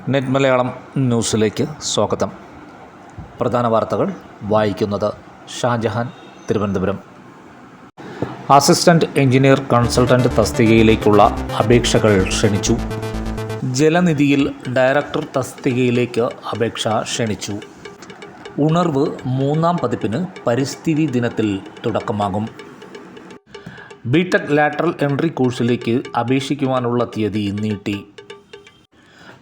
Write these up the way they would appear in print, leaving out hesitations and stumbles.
Net Malayalam ന്യൂസിലേക്ക് സ്വാഗതം. പ്രധാന വാർത്തകൾ വായിക്കുന്നത് Shajahan, Thiruvananthapuram. Assistant engineer consultant തസ്തികയിലേക്കുള്ള അപേക്ഷകൾ ക്ഷണിച്ചു. ജലനിധിയിൽ ഡയറക്ടർ തസ്തികയിലേക്ക് അപേക്ഷ ക്ഷണിച്ചു. ഉണർവ് 3-ാം പതിപ്പിന് പരിസ്ഥിതി ദിനത്തിൽ തുടക്കമാകും. ബിടെക് ലാറ്ററൽ എൻട്രി കോഴ്സിലേക്ക് അപേക്ഷിക്കുവാനുള്ള തീയതി നീട്ടി.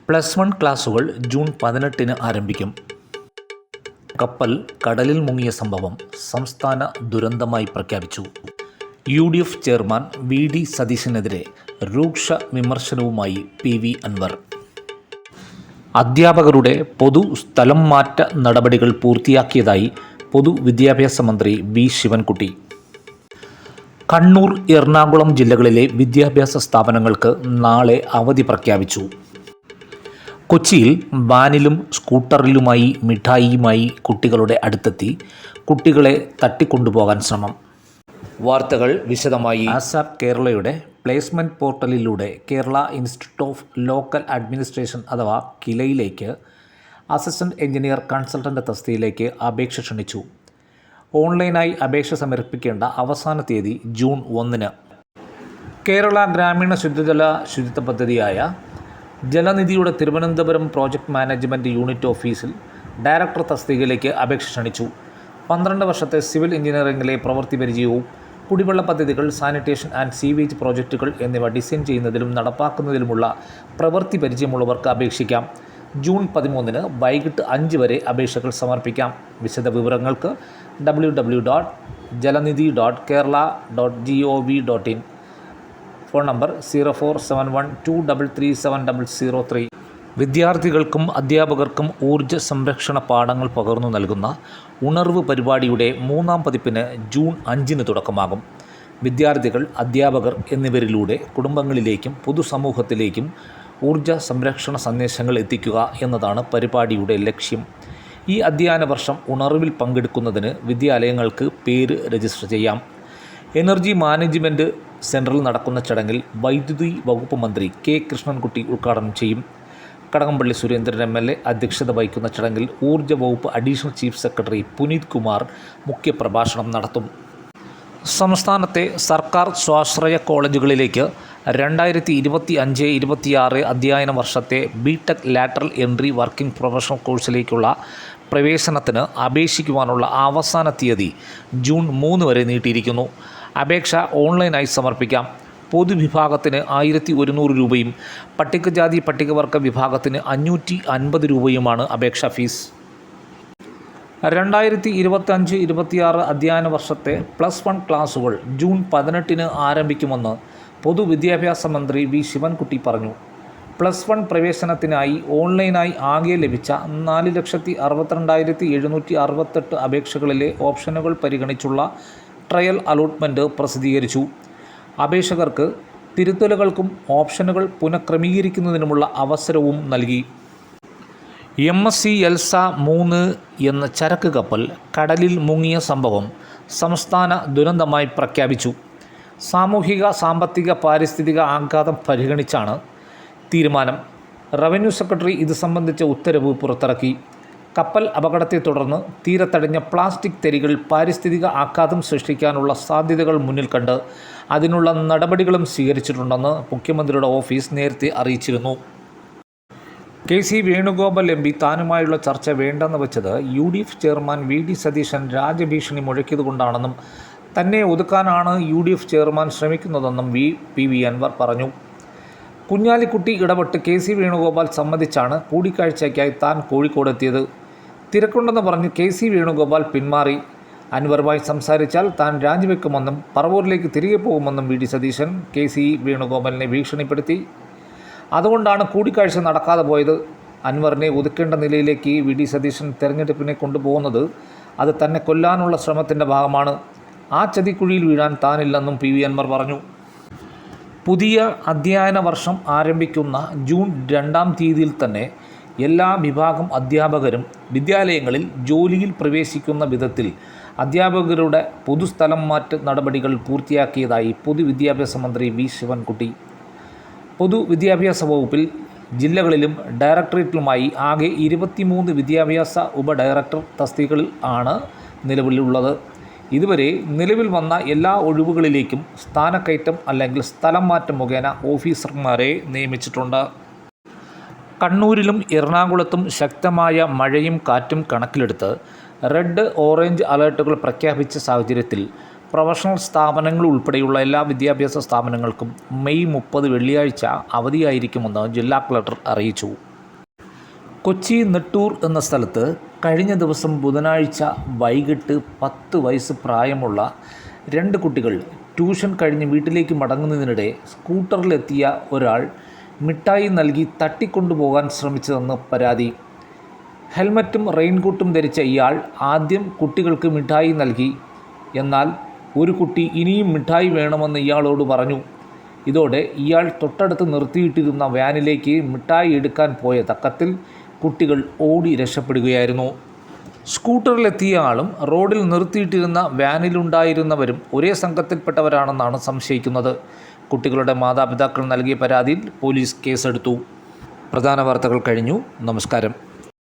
+1 ക്ലാസുകൾ ജൂൺ 18-ന് ആരംഭിക്കും. കപ്പൽ കടലിൽ മുങ്ങിയ സംഭവം സംസ്ഥാന ദുരന്തമായി പ്രഖ്യാപിച്ചു. UDF ചെയർമാൻ VD സതീശനെതിരെ രൂക്ഷ വിമർശനവുമായി PV അൻവർ. അധ്യാപകരുടെ പൊതു സ്ഥലം മാറ്റ നടപടികൾ പൂർത്തിയാക്കിയതായി പൊതുവിദ്യാഭ്യാസ മന്ത്രി V ശിവൻകുട്ടി. കണ്ണൂർ, എറണാകുളം ജില്ലകളിലെ വിദ്യാഭ്യാസ സ്ഥാപനങ്ങൾക്ക് നാളെ അവധി പ്രഖ്യാപിച്ചു. കൊച്ചിയിൽ വാനിലും സ്കൂട്ടറിലുമായി മിഠായിയുമായി കുട്ടികളുടെ അടുത്തെത്തി കുട്ടികളെ തട്ടിക്കൊണ്ടുപോകാൻ ശ്രമം. വാർത്തകൾ വിശദമായി. ASAP കേരളയുടെ പ്ലേസ്മെൻറ്റ് പോർട്ടലിലൂടെ Kerala institute of local administration അഥവാ കിലയിലേക്ക് അസിസ്റ്റന്റ് എഞ്ചിനീയർ കൺസൾട്ടൻ്റ് തസ്തികയിലേക്ക് അപേക്ഷ ക്ഷണിച്ചു. ഓൺലൈനായി അപേക്ഷ സമർപ്പിക്കേണ്ട അവസാന തീയതി ജൂൺ 1-ന്. കേരള ഗ്രാമീണ ശുദ്ധജല പദ്ധതിയായ ജലനിധിയുടെ തിരുവനന്തപുരം പ്രോജക്റ്റ് മാനേജ്മെൻറ്റ് യൂണിറ്റ് ഓഫീസിൽ ഡയറക്ടർ തസ്തികയിലേക്ക് അപേക്ഷ ക്ഷണിച്ചു. 12 വർഷത്തെ സിവിൽ എഞ്ചിനീയറിംഗിലെ പ്രവൃത്തി പരിചയവും കുടിവെള്ള പദ്ധതികൾ, സാനിറ്റേഷൻ ആൻഡ് സീവേജ് പ്രോജക്റ്റുകൾ എന്നിവ ഡിസൈൻ ചെയ്യുന്നതിലും നടപ്പാക്കുന്നതിലുമുള്ള പ്രവൃത്തി പരിചയമുള്ളവർക്ക് അപേക്ഷിക്കാം. ജൂൺ 13-ന് വൈകിട്ട് 5 വരെ അപേക്ഷകൾ സമർപ്പിക്കാം. വിശദ വിവരങ്ങൾക്ക് www.jalanidhi.kerala.gov.in. Phone number 0471233700. വിദ്യാർത്ഥികൾക്കും അധ്യാപകർക്കും ഊർജ്ജ സംരക്ഷണ പാഠങ്ങൾ പകർന്നു നൽകുന്ന ഉണർവ് പരിപാടിയുടെ 3-ാം പതിപ്പിന് ജൂൺ 5-ന് തുടക്കമാകും. വിദ്യാർത്ഥികൾ, അധ്യാപകർ എന്നിവരിലൂടെ കുടുംബങ്ങളിലേക്കും പൊതുസമൂഹത്തിലേക്കും ഊർജ്ജ സംരക്ഷണ സന്ദേശങ്ങൾ എത്തിക്കുക എന്നതാണ് പരിപാടിയുടെ ലക്ഷ്യം. ഈ അധ്യയന വർഷം ഉണർവിൽ പങ്കെടുക്കുന്നതിന് വിദ്യാലയങ്ങൾക്ക് പേര് രജിസ്റ്റർ ചെയ്യാം. എനർജി മാനേജ്മെൻറ്റ് സെൻറ്ററിൽ നടക്കുന്ന ചടങ്ങിൽ വൈദ്യുതി വകുപ്പ് മന്ത്രി K കൃഷ്ണൻകുട്ടി ഉദ്ഘാടനം ചെയ്യും. കടകംപള്ളി സുരേന്ദ്രൻ MLA അധ്യക്ഷത വഹിക്കുന്ന ചടങ്ങിൽ ഊർജ്ജ വകുപ്പ് additional chief secretary Puneet Kumar മുഖ്യപ്രഭാഷണം നടത്തും. സംസ്ഥാനത്തെ സർക്കാർ സ്വാശ്രയ കോളേജുകളിലേക്ക് 2025-26 അധ്യയന വർഷത്തെ B Tech lateral entry working professional കോഴ്സിലേക്കുള്ള പ്രവേശനത്തിന് അപേക്ഷിക്കുവാനുള്ള അവസാന തീയതി ജൂൺ 3 വരെ നീട്ടിയിരിക്കുന്നു. അപേക്ഷ ഓൺലൈനായി സമർപ്പിക്കാം. പൊതുവിഭാഗത്തിന് 1100 രൂപയും പട്ടികജാതി പട്ടികവർഗ വിഭാഗത്തിന് 550 രൂപയുമാണ് അപേക്ഷാ ഫീസ്. 2025-26 അധ്യയന വർഷത്തെ +1 ക്ലാസുകൾ ജൂൺ 18-ന് ആരംഭിക്കുമെന്ന് പൊതുവിദ്യാഭ്യാസ മന്ത്രി V ശിവൻകുട്ടി പറഞ്ഞു. +1 പ്രവേശനത്തിനായി ഓൺലൈനായി ആകെ ലഭിച്ച 4,62,768 അപേക്ഷകളിലെ ഓപ്ഷനുകൾ പരിഗണിച്ചുള്ള ട്രയൽ അലോട്ട്മെൻറ്റ് പ്രസിദ്ധീകരിച്ചു. അപേക്ഷകർക്ക് തിരുത്തലുകൾക്കും ഓപ്ഷനുകൾ പുനഃക്രമീകരിക്കുന്നതിനുമുള്ള അവസരവും നൽകി. MSC എൽസ 3 എന്ന ചരക്ക് കപ്പൽ കടലിൽ മുങ്ങിയ സംഭവം സംസ്ഥാന ദുരന്തമായി പ്രഖ്യാപിച്ചു. സാമൂഹിക, സാമ്പത്തിക, പാരിസ്ഥിതിക ആഘാതം പരിഗണിച്ചാണ് തീരുമാനം. റവന്യൂ സെക്രട്ടറി ഇത് സംബന്ധിച്ച ഉത്തരവ് പുറത്തിറക്കി. കപ്പൽ അപകടത്തെ തുടർന്ന് തീരത്തടിഞ്ഞ പ്ലാസ്റ്റിക് തരികൾ പാരിസ്ഥിതിക ആഘാതം സൃഷ്ടിക്കാനുള്ള സാധ്യതകൾ മുന്നിൽ കണ്ട് അതിനുള്ള നടപടികളും സ്വീകരിച്ചിട്ടുണ്ടെന്ന് മുഖ്യമന്ത്രിയുടെ ഓഫീസ് നേരത്തെ അറിയിച്ചിരുന്നു. KC വേണുഗോപാൽ MP താനുമായുള്ള ചർച്ച വേണ്ടെന്ന് വെച്ചത് UDF ചെയർമാൻ VD സതീശൻ രാജഭീഷണി മുഴക്കിയതുകൊണ്ടാണെന്നും തന്നെ ഒതുക്കാനാണ് UDF ചെയർമാൻ ശ്രമിക്കുന്നതെന്നും PV അൻവർ പറഞ്ഞു. കുഞ്ഞാലിക്കുട്ടി ഇടപെട്ട് KC വേണുഗോപാൽ സമ്മതിച്ചാണ് കൂടിക്കാഴ്ചയ്ക്കായി താൻ കോഴിക്കോടെത്തിയത്. തിരക്കുണ്ടെന്ന് പറഞ്ഞ് KC വേണുഗോപാൽ പിന്മാറി. അൻവറുമായി സംസാരിച്ചാൽ താൻ രാജിവെക്കുമെന്നും പറവൂരിലേക്ക് തിരികെ പോകുമെന്നും VD സതീശൻ KC വേണുഗോപാലിനെ ഭീഷണിപ്പെടുത്തി. അതുകൊണ്ടാണ് കൂടിക്കാഴ്ച നടക്കാതെ പോയത്. അൻവറിനെ ഒതുക്കേണ്ട നിലയിലേക്ക് VD സതീശൻ തെരഞ്ഞെടുപ്പിനെ കൊണ്ടുപോകുന്നത് അത് തന്നെ കൊല്ലാനുള്ള ശ്രമത്തിൻ്റെ ഭാഗമാണ്. ആ ചതിക്കുഴിയിൽ വീഴാൻ താനില്ലെന്നും PV അൻവർ പറഞ്ഞു. പുതിയ അധ്യയന വർഷം ആരംഭിക്കുന്ന ജൂൺ 2-ാം തീയതിയിൽ തന്നെ എല്ലാ വിഭാഗം അധ്യാപകരും വിദ്യാലയങ്ങളിൽ ജോലിയിൽ പ്രവേശിക്കുന്ന വിധത്തിൽ അധ്യാപകരുടെ പൊതുസ്ഥലം മാറ്റ നടപടികൾ പൂർത്തിയാക്കിയതായി പൊതുവിദ്യാഭ്യാസ മന്ത്രി V ശിവൻകുട്ടി. പൊതുവിദ്യാഭ്യാസ വകുപ്പിൽ ജില്ലകളിലും ഡയറക്ടറേറ്റിലുമായി ആകെ 23 വിദ്യാഭ്യാസ ഉപഡയറക്ടർ തസ്തികകളിൽ ആണ് നിലവിലുള്ളത്. ഇതുവരെ നിലവിൽ വന്ന എല്ലാ ഒഴിവുകളിലേക്കും സ്ഥാനക്കയറ്റം അല്ലെങ്കിൽ സ്ഥലം മാറ്റം മുഖേന ഓഫീസർമാരെ നിയമിച്ചിട്ടുണ്ട്. കണ്ണൂരിലും എറണാകുളത്തും ശക്തമായ മഴയും കാറ്റും കണക്കിലെടുത്ത് റെഡ്, ഓറഞ്ച് അലേർട്ടുകൾ പ്രഖ്യാപിച്ച സാഹചര്യത്തിൽ പ്രൊഫഷണൽ സ്ഥാപനങ്ങൾ ഉൾപ്പെടെയുള്ള എല്ലാ വിദ്യാഭ്യാസ സ്ഥാപനങ്ങൾക്കും മെയ് 30 വെള്ളിയാഴ്ച അവധിയായിരിക്കുമെന്ന് ജില്ലാ കളക്ടർ അറിയിച്ചു. കൊച്ചി നെട്ടൂർ എന്ന സ്ഥലത്ത് കഴിഞ്ഞ ദിവസം ബുധനാഴ്ച വൈകിട്ട് 10 വയസ്സ് പ്രായമുള്ള 2 കുട്ടികൾ ട്യൂഷൻ കഴിഞ്ഞ് വീട്ടിലേക്ക് മടങ്ങുന്നതിനിടെ സ്കൂട്ടറിലെത്തിയ ഒരാൾ മിഠായി നൽകി തട്ടിക്കൊണ്ടുപോകാൻ ശ്രമിച്ചതെന്ന് പരാതി. ഹെൽമറ്റും റെയിൻകോട്ടും ധരിച്ച ഇയാൾ ആദ്യം കുട്ടികൾക്ക് മിഠായി നൽകി. എന്നാൽ ഒരു കുട്ടി ഇനിയും മിഠായി വേണമെന്ന് ഇയാളോട് പറഞ്ഞു. ഇതോടെ ഇയാൾ തൊട്ടടുത്ത് നിർത്തിയിട്ടിരുന്ന വാനിലേക്ക് മിഠായി എടുക്കാൻ പോയ തക്കത്തിൽ കുട്ടികൾ ഓടി രക്ഷപ്പെടുകയായിരുന്നു. സ്കൂട്ടറിലെത്തിയ ആളും റോഡിൽ നിർത്തിയിട്ടിരുന്ന വാനിലുണ്ടായിരുന്നവരും ഒരേ സംഘത്തിൽപ്പെട്ടവരാണെന്നാണ് സംശയിക്കുന്നത്. കുട്ടികളുടെ മാതാപിതാക്കൾ നൽകിയ പരാതിയിൽ പോലീസ് കേസെടുത്തു. പ്രധാന വാർത്തകൾ കഴിഞ്ഞു. നമസ്കാരം.